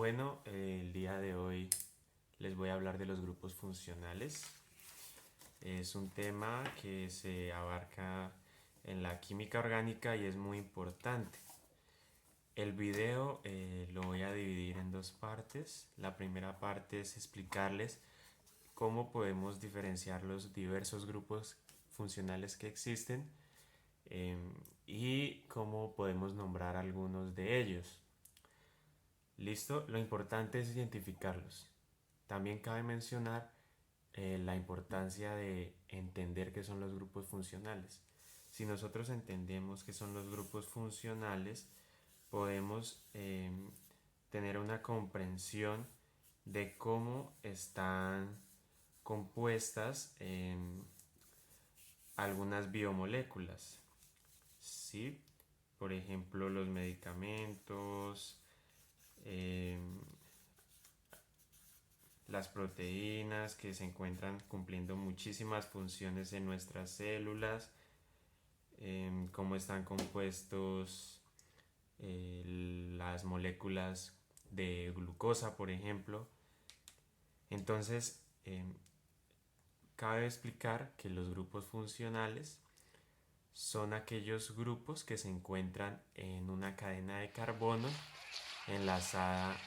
Bueno, el día de hoy les voy a hablar de los grupos funcionales. Es un tema que se abarca en la química orgánica y es muy importante. El video lo voy a dividir en dos partes. La primera parte es explicarles cómo podemos diferenciar los diversos grupos funcionales que existen y cómo podemos nombrar algunos de ellos. ¿Listo? Lo importante es identificarlos. También cabe mencionar la importancia de entender qué son los grupos funcionales. Si nosotros entendemos qué son los grupos funcionales, podemos tener una comprensión de cómo están compuestas algunas biomoléculas. ¿Sí? Por ejemplo, los medicamentos, eh, las proteínas que se encuentran cumpliendo muchísimas funciones en nuestras células, cómo están compuestos las moléculas de glucosa, por ejemplo. Entonces, cabe explicar que los grupos funcionales son aquellos grupos que se encuentran en una cadena de carbono enlazada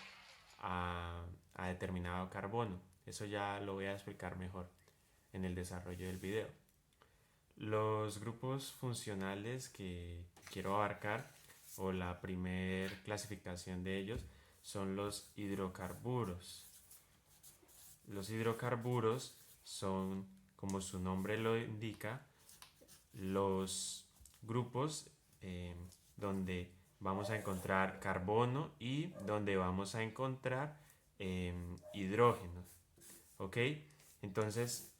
a determinado carbono. Eso ya lo voy a explicar mejor en el desarrollo del video. Los grupos funcionales que quiero abarcar, o la primer clasificación de ellos, son los hidrocarburos. Los hidrocarburos son, como su nombre lo indica, los grupos donde vamos a encontrar carbono y donde vamos a encontrar hidrógeno. ¿Ok? Entonces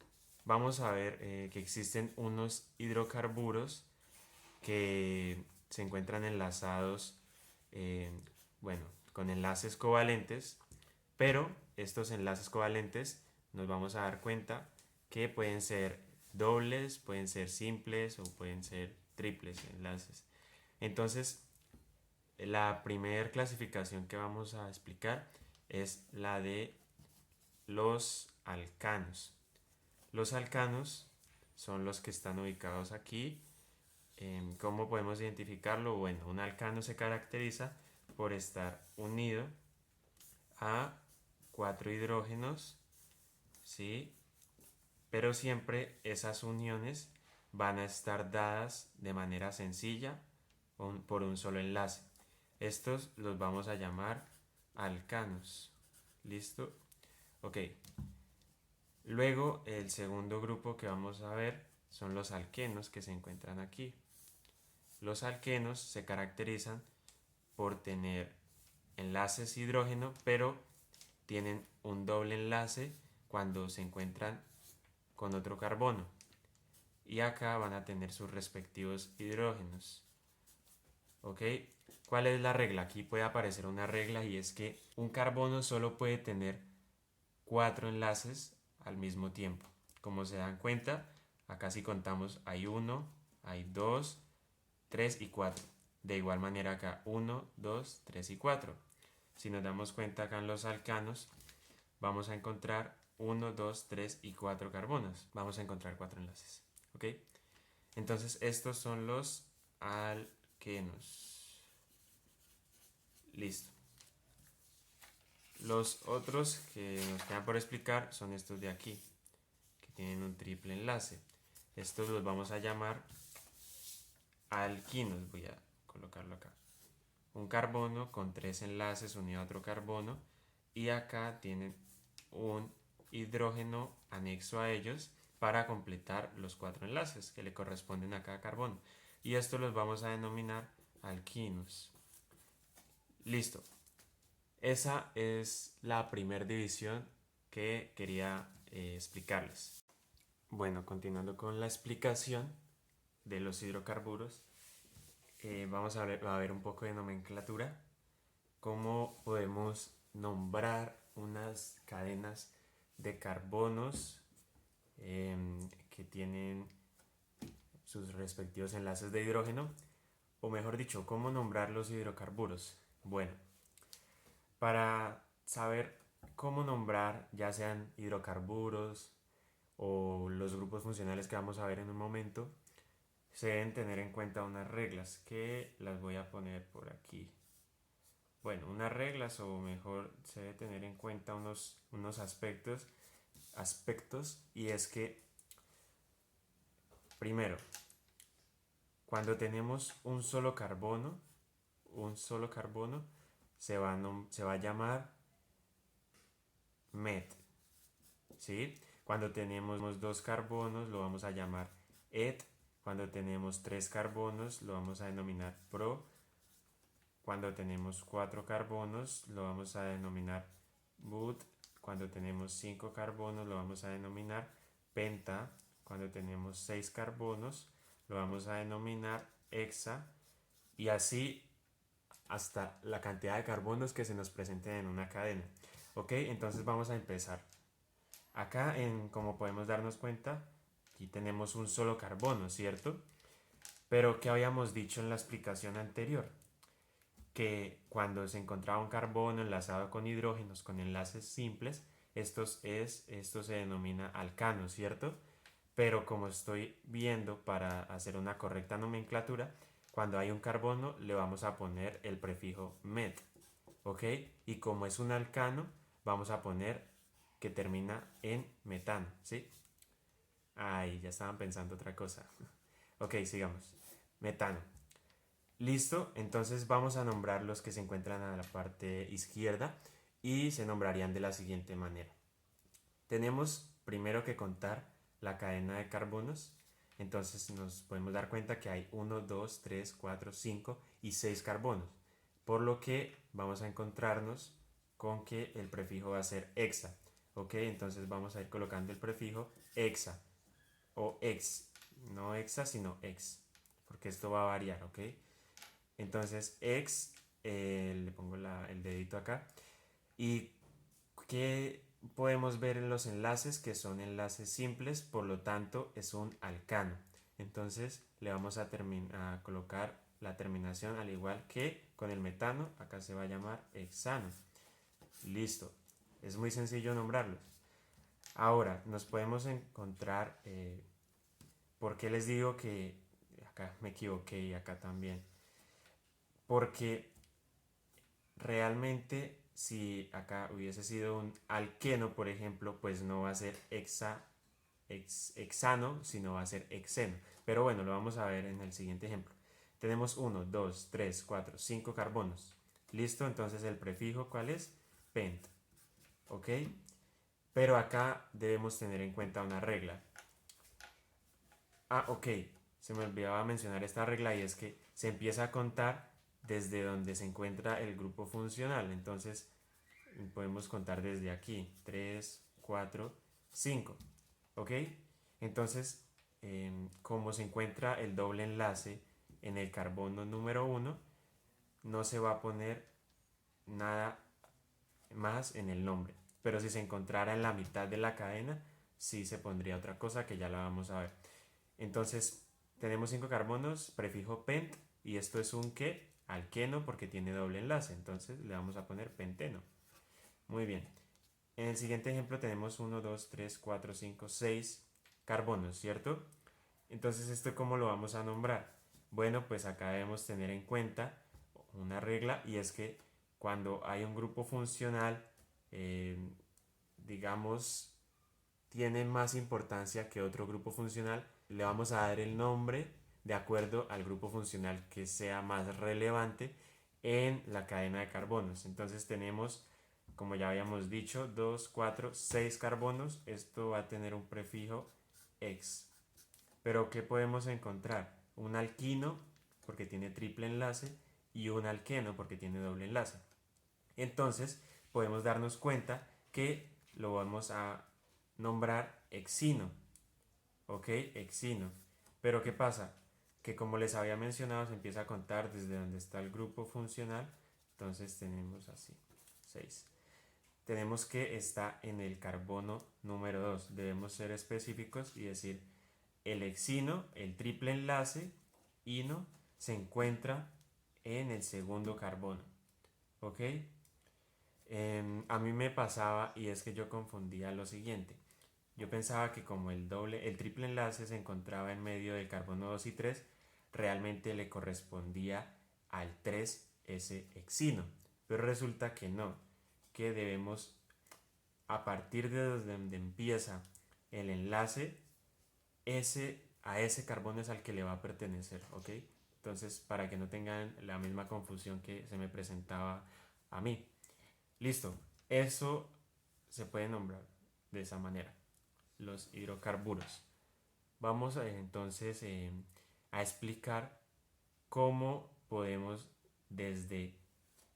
vamos a ver que existen unos hidrocarburos que se encuentran enlazados, bueno, con enlaces covalentes, pero estos enlaces covalentes nos vamos a dar cuenta que pueden ser dobles, pueden ser simples o pueden ser triples enlaces. Entonces, la primera clasificación que vamos a explicar es la de los alcanos. Los alcanos son los que están ubicados aquí. ¿Cómo podemos identificarlo? Bueno, un alcano se caracteriza por estar unido a 4 hidrógenos, ¿sí? Pero siempre esas uniones van a estar dadas de manera sencilla por un solo enlace. Estos los vamos a llamar alcanos. ¿Listo? Ok. Luego el segundo grupo que vamos a ver son los alquenos que se encuentran aquí. Los alquenos se caracterizan por tener enlaces hidrógeno, pero tienen un doble enlace cuando se encuentran con otro carbono. Y acá van a tener sus respectivos hidrógenos. ¿Ok? ¿Cuál es la regla? Aquí puede aparecer una regla y es que un carbono solo puede tener 4 enlaces al mismo tiempo. Como se dan cuenta, acá si contamos hay 1, hay 2, 3 y 4. De igual manera acá 1, 2, 3 y 4. Si nos damos cuenta acá en los alcanos, vamos a encontrar 1, 2, 3 y 4 carbonos. Vamos a encontrar 4 enlaces. ¿Ok? Entonces estos son los alquenos. Listo. Los otros que nos quedan por explicar son estos de aquí, que tienen un triple enlace. Estos los vamos a llamar alquinos. Voy a colocarlo acá. Un carbono con 3 enlaces unido a otro carbono y acá tienen un hidrógeno anexo a ellos para completar los 4 enlaces que le corresponden a cada carbono. Y estos los vamos a denominar alquinos. Listo. Esa es la primera división que quería explicarles. Bueno, continuando con la explicación de los hidrocarburos, vamos a ver un poco de nomenclatura. Cómo podemos nombrar unas cadenas de carbonos que tienen sus respectivos enlaces de hidrógeno, o mejor dicho, cómo nombrar los hidrocarburos. Bueno, para saber cómo nombrar, ya sean hidrocarburos o los grupos funcionales que vamos a ver en un momento, se deben tener en cuenta unas reglas que las voy a poner por aquí. Bueno, unas reglas, o mejor se debe tener en cuenta unos aspectos, y es que primero, cuando tenemos un solo carbono se va a llamar met, ¿sí? Cuando tenemos dos carbonos lo vamos a llamar et. Cuando tenemos tres carbonos lo vamos a denominar pro. Cuando tenemos cuatro carbonos lo vamos a denominar but. Cuando tenemos cinco carbonos lo vamos a denominar penta. Cuando tenemos seis carbonos lo vamos a denominar hexa, y así hasta la cantidad de carbonos que se nos presenten en una cadena. Ok, entonces vamos a empezar. Acá, como podemos darnos cuenta, aquí tenemos un solo carbono, ¿cierto? Pero ¿qué habíamos dicho en la explicación anterior? Que cuando se encontraba un carbono enlazado con hidrógenos con enlaces simples, esto se denomina alcano, ¿cierto? Pero como estoy viendo, para hacer una correcta nomenclatura, cuando hay un carbono le vamos a poner el prefijo met, ¿ok? Y como es un alcano, vamos a poner que termina en metano, ¿sí? Ay, ya estaban pensando otra cosa. Ok, sigamos. Metano. Listo, entonces vamos a nombrar los que se encuentran a la parte izquierda y se nombrarían de la siguiente manera. Tenemos primero que contar la cadena de carbonos, entonces nos podemos dar cuenta que hay 1, 2, 3, 4, 5 y 6 carbonos, por lo que vamos a encontrarnos con que el prefijo va a ser hexa. Ok, entonces vamos a ir colocando el prefijo hexa o ex, no hexa sino ex, porque esto va a variar, ok. Entonces ex, le pongo el dedito acá, y que podemos ver en los enlaces que son enlaces simples, por lo tanto es un alcano. Entonces le vamos a colocar la terminación al igual que con el metano, acá se va a llamar hexano. Listo, es muy sencillo nombrarlos. Ahora nos podemos encontrar, ¿por qué les digo que acá me equivoqué y acá también? Porque realmente si acá hubiese sido un alqueno, por ejemplo, pues no va a ser hexano, sino va a ser hexeno. Pero bueno, lo vamos a ver en el siguiente ejemplo. Tenemos 1, 2, 3, 4, 5 carbonos. Listo, entonces el prefijo, ¿cuál es? Pent. ¿Ok? Pero acá debemos tener en cuenta una regla. Ah, ok. Se me olvidaba mencionar esta regla, y es que se empieza a contar desde donde se encuentra el grupo funcional. Entonces podemos contar desde aquí. 3, 4, 5. ¿Ok? Entonces, como se encuentra el doble enlace en el carbono número 1, no se va a poner nada más en el nombre. Pero si se encontrara en la mitad de la cadena, sí se pondría otra cosa que ya la vamos a ver. Entonces, tenemos 5 carbonos, prefijo pent, y esto es un ¿qué? Alqueno, porque tiene doble enlace. Entonces le vamos a poner penteno. Muy bien. En el siguiente ejemplo tenemos 1, 2, 3, 4, 5, 6 carbonos, ¿cierto? Entonces, ¿esto cómo lo vamos a nombrar? Bueno, pues acá debemos tener en cuenta una regla, y es que cuando hay un grupo funcional, eh, digamos, tiene más importancia que otro grupo funcional, le vamos a dar el nombre de acuerdo al grupo funcional que sea más relevante en la cadena de carbonos. Entonces tenemos, como ya habíamos dicho, 2, 4, 6 carbonos. Esto va a tener un prefijo ex. Pero ¿qué podemos encontrar? Un alquino, porque tiene triple enlace, y un alqueno, porque tiene doble enlace. Entonces podemos darnos cuenta que lo vamos a nombrar hexino. ¿Ok? Hexino. Pero ¿qué pasa? Que como les había mencionado, se empieza a contar desde donde está el grupo funcional. Entonces tenemos así, 6. Tenemos que está en el carbono número 2. Debemos ser específicos y decir el hexino, el triple enlace, ino, se encuentra en el segundo carbono. ¿Ok? A mí me pasaba y es que yo confundía lo siguiente. Yo pensaba que como el triple enlace se encontraba en medio del carbono 2 y 3, realmente le correspondía al 3s hexino. Pero resulta que no, que debemos, a partir de donde empieza el enlace, a ese carbono es al que le va a pertenecer, ¿ok? Entonces, para que no tengan la misma confusión que se me presentaba a mí. Listo, eso se puede nombrar de esa manera, los hidrocarburos. Vamos entonces a explicar cómo podemos desde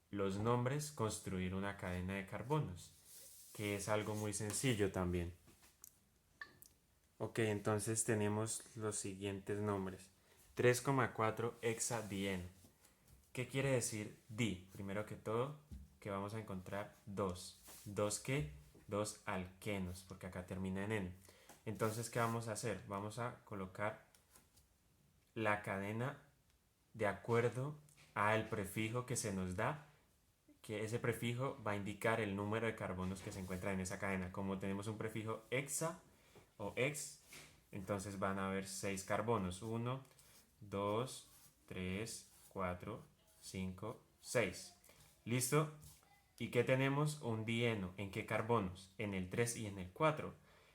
los nombres construir una cadena de carbonos, que es algo muy sencillo también. Ok, entonces tenemos los siguientes nombres. 3,4 hexadieno. ¿Qué quiere decir di? Primero que todo, que vamos a encontrar dos. ¿Dos qué? Dos alquenos, porque acá termina en N. Entonces, ¿qué vamos a hacer? Vamos a colocar la cadena de acuerdo al prefijo que se nos da, que ese prefijo va a indicar el número de carbonos que se encuentran en esa cadena. Como tenemos un prefijo hexa o ex, entonces van a haber 6 carbonos. 1, 2, 3, 4, 5, 6. ¿Listo? ¿Y qué tenemos? Un dieno. ¿En qué carbonos? En el 3 y en el 4.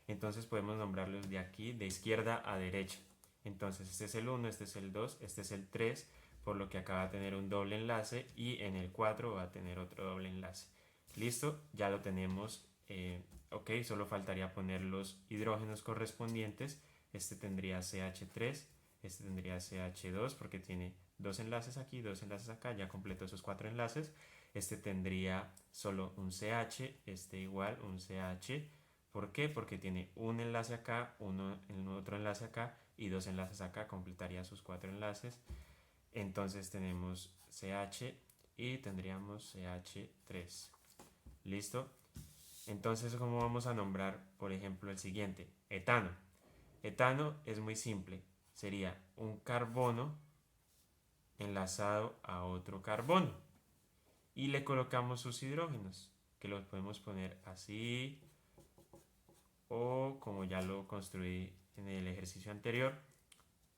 Entonces podemos nombrarlos de aquí, de izquierda a derecha. Entonces este es el 1, este es el 2, este es el 3, por lo que acá va a tener un doble enlace y en el 4 va a tener otro doble enlace. ¿Listo? Ya lo tenemos. Ok, solo faltaría poner los hidrógenos correspondientes. Este tendría CH3, este tendría CH2 porque tiene dos enlaces aquí, dos enlaces acá, ya completo esos 4 enlaces. Este tendría solo un CH, este igual un CH. ¿Por qué? Porque tiene un enlace acá, otro enlace acá y dos enlaces acá, completaría sus 4 enlaces. Entonces tenemos CH y tendríamos CH3. ¿Listo? Entonces, ¿cómo vamos a nombrar, por ejemplo, el siguiente? Etano. Etano es muy simple. Sería un carbono enlazado a otro carbono. Y le colocamos sus hidrógenos, que los podemos poner así o como ya lo construí en el ejercicio anterior,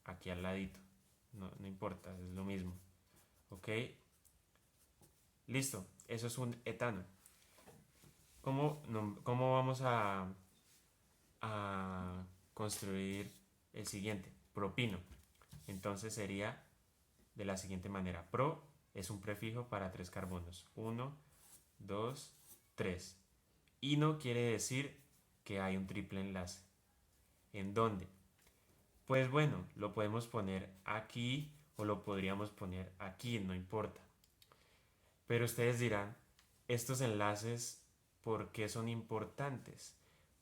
aquí al ladito. No importa, es lo mismo. ¿Ok? Listo, eso es un etano. ¿Cómo vamos a construir el siguiente? Propino. Entonces sería de la siguiente manera. Pro es un prefijo para 3 carbonos. 1, 2, 3. Ino quiere decir que hay un triple enlace. ¿En dónde? Pues bueno, lo podemos poner aquí o lo podríamos poner aquí, no importa. Pero ustedes dirán, estos enlaces, ¿por qué son importantes?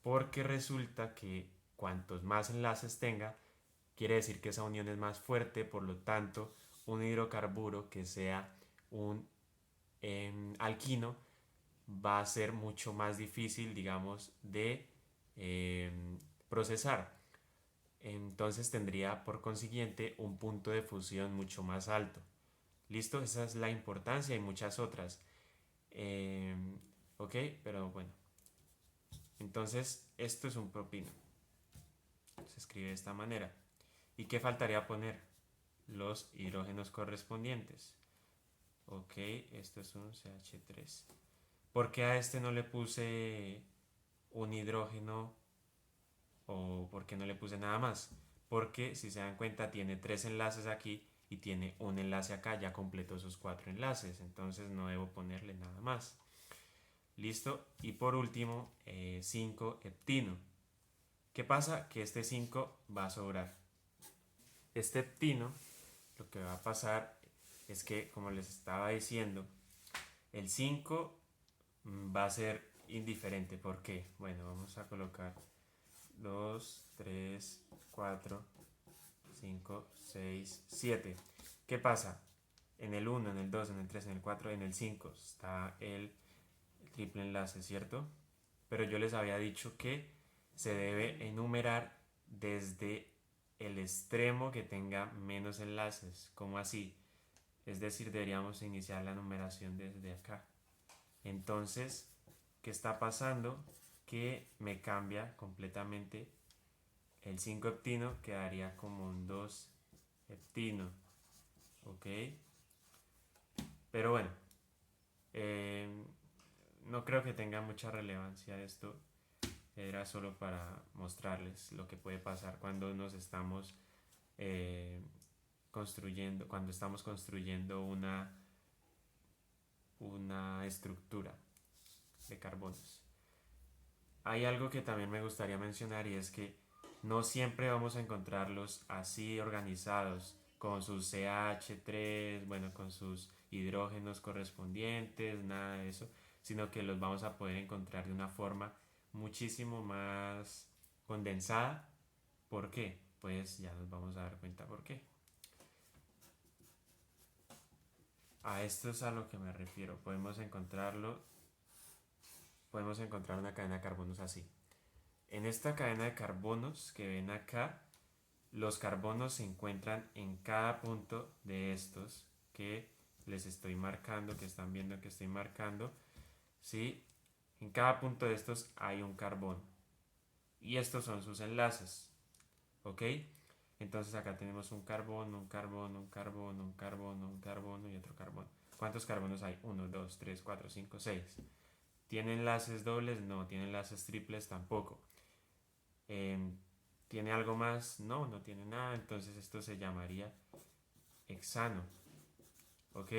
Porque resulta que cuantos más enlaces tenga, quiere decir que esa unión es más fuerte, por lo tanto, un hidrocarburo que sea un alquino va a ser mucho más difícil, digamos, de procesar. Entonces tendría por consiguiente un punto de fusión mucho más alto. ¿Listo? Esa es la importancia y muchas otras. Eh, ok, pero bueno. Entonces esto es un propino. Se escribe de esta manera. ¿Y qué faltaría poner? Los hidrógenos correspondientes. Ok, esto es un CH3. ¿Por qué a este no le puse un hidrógeno o por qué no le puse nada más? Porque si se dan cuenta tiene 3 enlaces aquí y tiene un enlace acá, ya completó sus 4 enlaces, entonces no debo ponerle nada más. Listo, y por último 5 heptino. ¿Qué pasa? Que este 5 va a sobrar. Este heptino, lo que va a pasar es que, como les estaba diciendo, el 5 va a ser indiferente. ¿Por qué? Bueno, vamos a colocar 2, 3, 4, 5, 6, 7. ¿Qué pasa? En el 1, en el 2, en el 3, en el 4, en el 5 está el triple enlace, ¿cierto? Pero yo les había dicho que se debe enumerar desde el extremo que tenga menos enlaces. ¿Cómo así? Es decir, deberíamos iniciar la numeración desde acá. Entonces, ¿qué está pasando? Que me cambia completamente el 5-heptino, quedaría como un 2-heptino, ¿ok? Pero bueno, eh, no creo que tenga mucha relevancia esto, era solo para mostrarles lo que puede pasar cuando nos estamos construyendo, cuando estamos construyendo una estructura de carbonos. Hay algo que también me gustaría mencionar y es que no siempre vamos a encontrarlos así organizados con sus CH3, bueno, con sus hidrógenos correspondientes, nada de eso, sino que los vamos a poder encontrar de una forma muchísimo más condensada. ¿Por qué? Pues ya nos vamos a dar cuenta por qué. A esto es a lo que me refiero. Podemos encontrar una cadena de carbonos así. En esta cadena de carbonos que ven acá, los carbonos se encuentran en cada punto de estos que les estoy marcando, que están viendo que estoy marcando, ¿sí? En cada punto de estos hay un carbono. Y estos son sus enlaces, ¿ok? Entonces acá tenemos un carbono, un carbono, un carbono, un carbono, un carbono y otro carbono. ¿Cuántos carbonos hay? 1, 2, 3, 4, 5, 6. ¿Tiene enlaces dobles? No. ¿Tiene enlaces triples? Tampoco. ¿Tiene algo más? No, no tiene nada. Entonces esto se llamaría hexano. ¿Ok?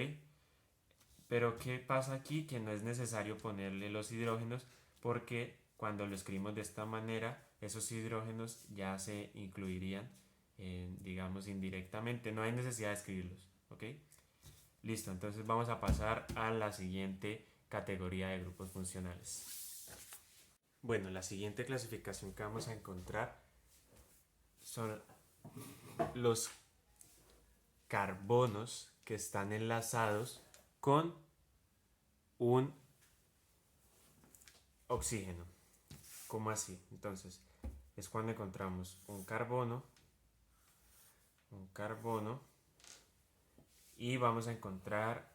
Pero ¿qué pasa aquí? Que no es necesario ponerle los hidrógenos porque cuando lo escribimos de esta manera, esos hidrógenos ya se incluirían, digamos, indirectamente. No hay necesidad de escribirlos. ¿Ok? Listo, entonces vamos a pasar a la siguiente categoría de grupos funcionales. Bueno, la siguiente clasificación que vamos a encontrar son los carbonos que están enlazados con un oxígeno. ¿Cómo así? Entonces, es cuando encontramos un carbono, y vamos a encontrar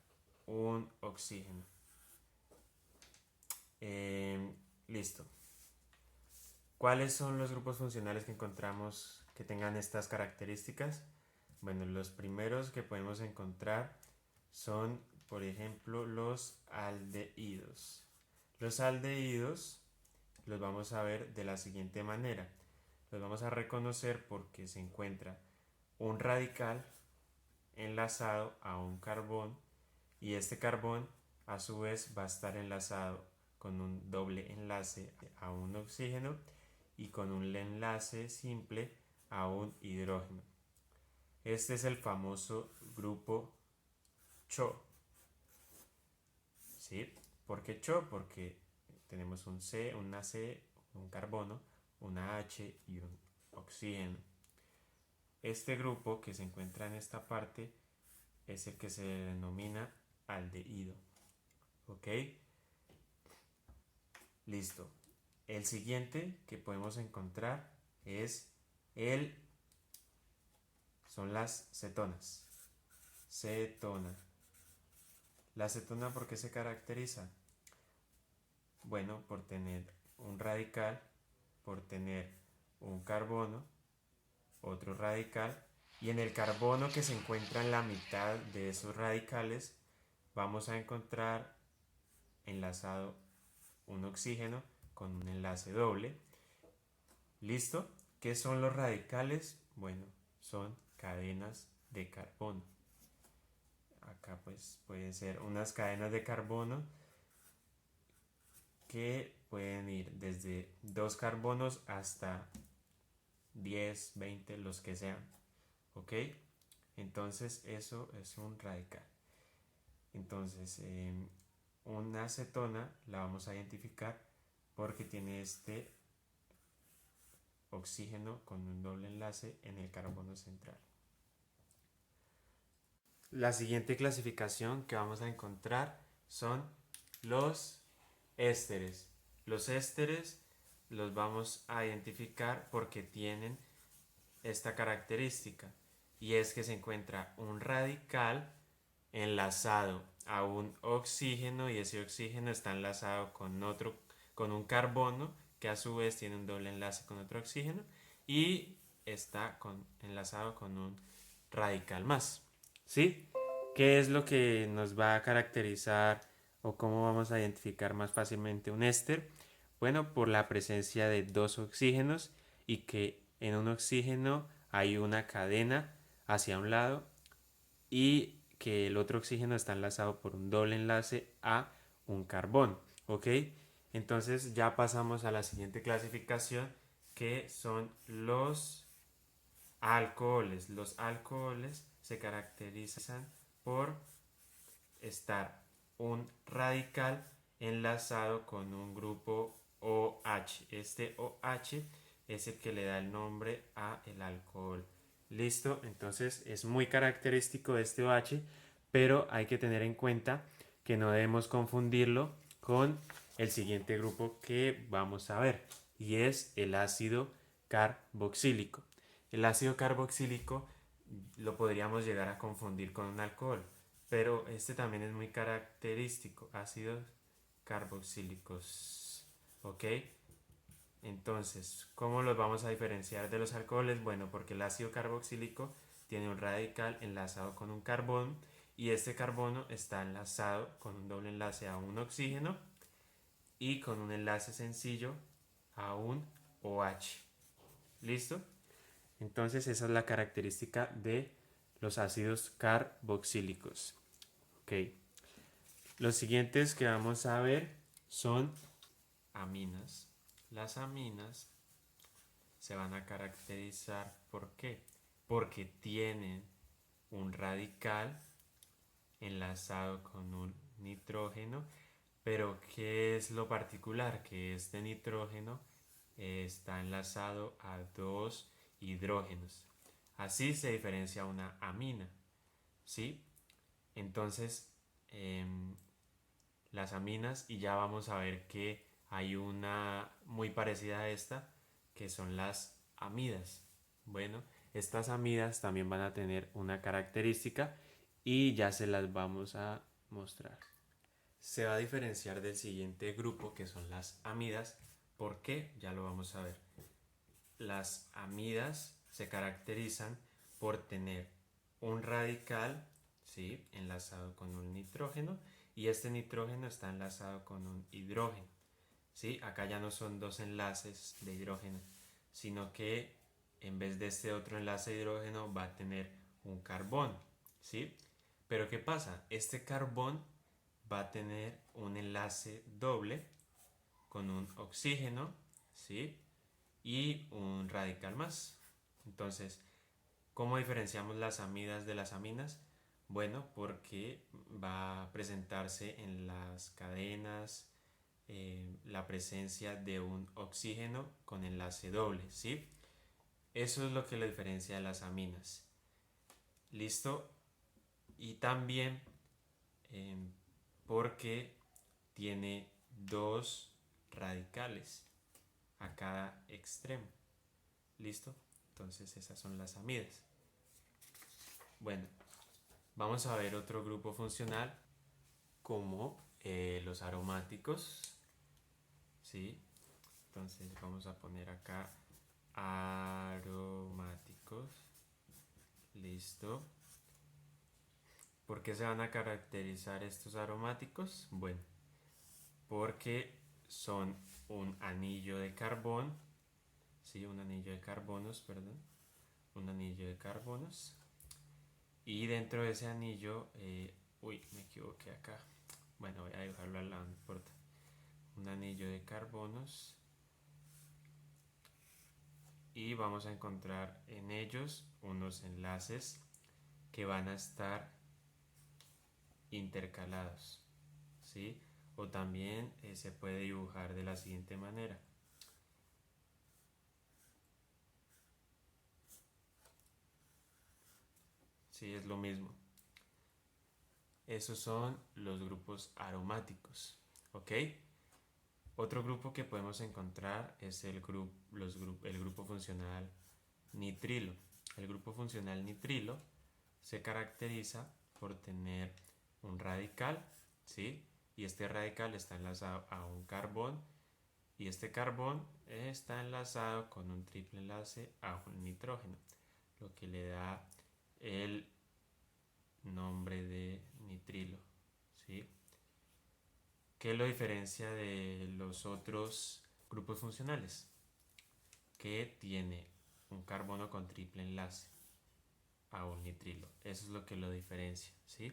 un oxígeno. Listo. ¿Cuáles son los grupos funcionales que encontramos que tengan estas características? Bueno, los primeros que podemos encontrar son, por ejemplo, los aldehídos. Los aldehídos los vamos a ver de la siguiente manera. Los vamos a reconocer porque se encuentra un radical enlazado a un carbón y este carbón a su vez va a estar enlazado con un doble enlace a un oxígeno y con un enlace simple a un hidrógeno. Este es el famoso grupo CHO. ¿Sí? ¿Por qué CHO? Porque tenemos un C, una C, un carbono, una H y un oxígeno. Este grupo que se encuentra en esta parte es el que se denomina aldehído. ¿Ok? Listo. El siguiente que podemos encontrar son las cetonas. Cetona. ¿La cetona por qué se caracteriza? Bueno, por tener un radical, por tener un carbono, otro radical, y en el carbono que se encuentra en la mitad de esos radicales vamos a encontrar enlazado un oxígeno con un enlace doble. ¿Listo? ¿Qué son los radicales? Bueno, son cadenas de carbono. Acá pues pueden ser unas cadenas de carbono que pueden ir desde 2 carbonos hasta 10, 20, los que sean. ¿Ok? Entonces eso es un radical. Entonces una acetona la vamos a identificar porque tiene este oxígeno con un doble enlace en el carbono central. La siguiente clasificación que vamos a encontrar son los ésteres. Los ésteres los vamos a identificar porque tienen esta característica y es que se encuentra un radical enlazado a un oxígeno y ese oxígeno está enlazado con un carbono que a su vez tiene un doble enlace con otro oxígeno y está enlazado con un radical más. ¿Sí? ¿Qué es lo que nos va a caracterizar o cómo vamos a identificar más fácilmente un éster? Bueno, por la presencia de dos oxígenos y que en un oxígeno hay una cadena hacia un lado y que el otro oxígeno está enlazado por un doble enlace a un carbón. ¿Ok? Entonces ya pasamos a la siguiente clasificación, que son los alcoholes. Los alcoholes se caracterizan por estar un radical enlazado con un grupo OH. Este OH es el que le da el nombre a el alcohol. Listo, entonces es muy característico este OH, pero hay que tener en cuenta que no debemos confundirlo con el siguiente grupo que vamos a ver, y es el ácido carboxílico. El ácido carboxílico lo podríamos llegar a confundir con un alcohol, pero este también es muy característico, ácidos carboxílicos. ¿Ok? Entonces, ¿cómo los vamos a diferenciar de los alcoholes? Bueno, porque el ácido carboxílico tiene un radical enlazado con un carbón y este carbono está enlazado con un doble enlace a un oxígeno y con un enlace sencillo a un OH. ¿Listo? Entonces esa es la característica de los ácidos carboxílicos. Ok. Los siguientes que vamos a ver son aminas. Las aminas se van a caracterizar ¿por qué? Porque tienen un radical enlazado con un nitrógeno, pero ¿qué es lo particular? Que este nitrógeno está enlazado a dos hidrógenos. Así se diferencia una amina, ¿sí? Entonces, las aminas, y ya vamos a ver que hay una muy parecida a esta, que son las amidas. Bueno, estas amidas también van a tener una característica y ya se las vamos a mostrar. Se va a diferenciar del siguiente grupo, que son las amidas. ¿Por qué? Ya lo vamos a ver. Las amidas se caracterizan por tener un radical, ¿sí?, enlazado con un nitrógeno, y este nitrógeno está enlazado con un hidrógeno. ¿Sí? Acá ya no son dos enlaces de hidrógeno, sino que en vez de este otro enlace de hidrógeno va a tener un carbón. ¿Sí? Pero ¿qué pasa? Este carbón va a tener un enlace doble con un oxígeno, ¿sí?, y un radical más. Entonces, ¿cómo diferenciamos las amidas de las aminas? Bueno, porque va a presentarse en las cadenas la presencia de un oxígeno con enlace doble, ¿sí? Eso es lo que lo diferencia de las aminas. ¿Listo? Y también eh, porque tiene dos radicales a cada extremo. ¿Listo? Entonces esas son las amidas. Bueno, vamos a ver otro grupo funcional como los aromáticos. ¿Sí? Entonces vamos a poner acá aromáticos. Listo. ¿Por qué se van a caracterizar estos aromáticos? Bueno, porque son un anillo de carbón, ¿sí? Un anillo de carbonos, perdón. Un anillo de carbonos. Y dentro de ese anillo, uy, me equivoqué acá. Bueno, voy a dejarlo al lado, no importa. Un anillo de carbonos. Y vamos a encontrar en ellos unos enlaces que van a estar intercalados, ¿sí? O también se puede dibujar de la siguiente manera. Sí, es lo mismo. Esos son los grupos aromáticos, ¿ok? Otro grupo que podemos encontrar es el grupo funcional nitrilo. El grupo funcional nitrilo se caracteriza por tener un radical, ¿sí? Y este radical está enlazado a un carbón y este carbón está enlazado con un triple enlace a un nitrógeno, lo que le da el nombre de nitrilo, ¿sí? ¿Qué lo diferencia de los otros grupos funcionales? Que tiene un carbono con triple enlace a un nitrilo. Eso es lo que lo diferencia, ¿sí?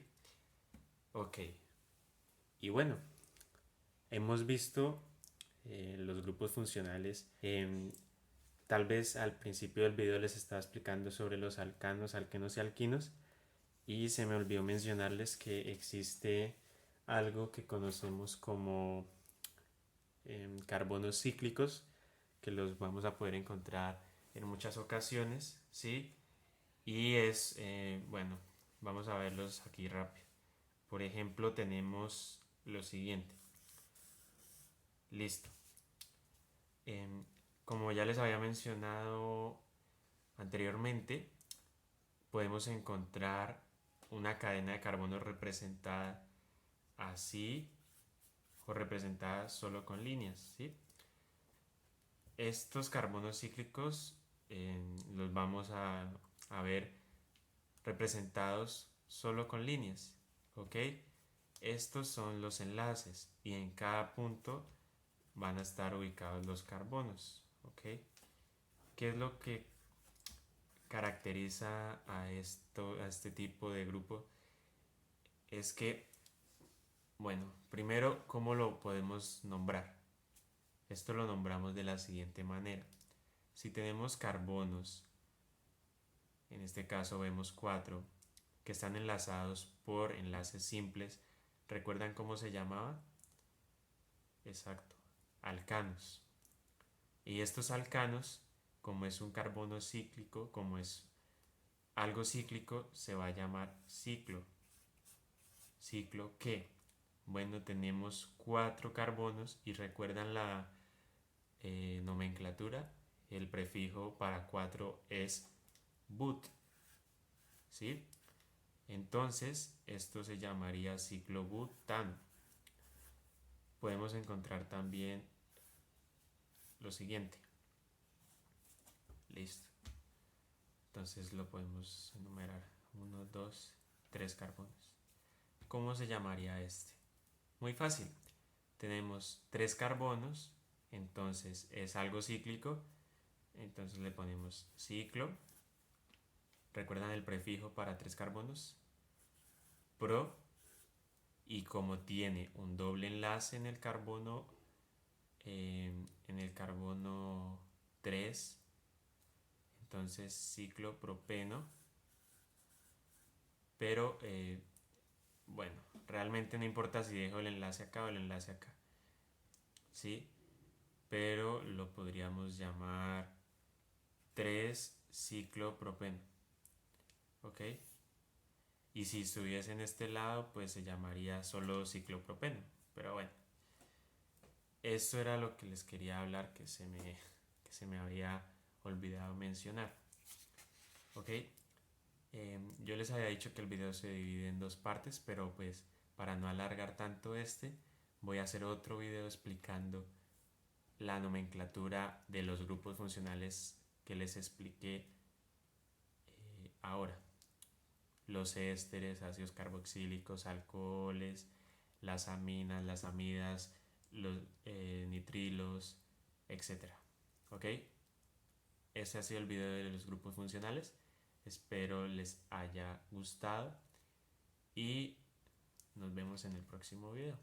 Ok. Y bueno, hemos visto los grupos funcionales. Tal vez al principio del video les estaba explicando sobre los alcanos, alquenos y alquinos. Y se me olvidó mencionarles que existe algo que conocemos como carbonos cíclicos, que los vamos a poder encontrar en muchas ocasiones, ¿sí? Y bueno, vamos a verlos aquí rápido. Por ejemplo, tenemos lo siguiente. Listo. Como ya les había mencionado anteriormente, podemos encontrar una cadena de carbono representada así o representada solo con líneas, ¿sí? Estos carbonos cíclicos los vamos a ver representados solo con líneas, ¿ok? Estos son los enlaces y en cada punto van a estar ubicados los carbonos, ¿ok? ¿Qué es lo que caracteriza a este tipo de grupo? Es que, bueno, primero, ¿cómo lo podemos nombrar? Esto lo nombramos de la siguiente manera. Si tenemos carbonos, en este caso vemos 4, que están enlazados por enlaces simples, ¿recuerdan cómo se llamaba? Exacto, alcanos. Y estos alcanos, como es un carbono cíclico, como es algo cíclico, se va a llamar ciclo. ¿Ciclo qué? Bueno, tenemos 4 carbonos y recuerdan la nomenclatura. El prefijo para 4 es but, ¿sí? Entonces, esto se llamaría ciclo butano. Podemos encontrar también lo siguiente. Listo. Entonces lo podemos enumerar. 1, 2, 3 carbonos. ¿Cómo se llamaría este? Muy fácil. Tenemos 3 carbonos, entonces es algo cíclico. Entonces le ponemos ciclo. ¿Recuerdan el prefijo para 3 carbonos? Pro. Y como tiene un doble enlace en el carbono 3, entonces ciclo propeno. Pero bueno, realmente no importa si dejo el enlace acá o el enlace acá, ¿sí? Pero lo podríamos llamar 3-ciclopropeno, ¿ok? Y si estuviese en este lado, pues se llamaría solo ciclopropeno. Pero bueno, eso era lo que les quería hablar, que se me había olvidado mencionar, ¿ok? Yo les había dicho que el video se divide en 2 partes, pero pues para no alargar tanto voy a hacer otro video explicando la nomenclatura de los grupos funcionales que les expliqué ahora. Los ésteres, ácidos carboxílicos, alcoholes, las aminas, las amidas, los nitrilos, etc. ¿Ok? Ese ha sido el video de los grupos funcionales. Espero les haya gustado y nos vemos en el próximo video.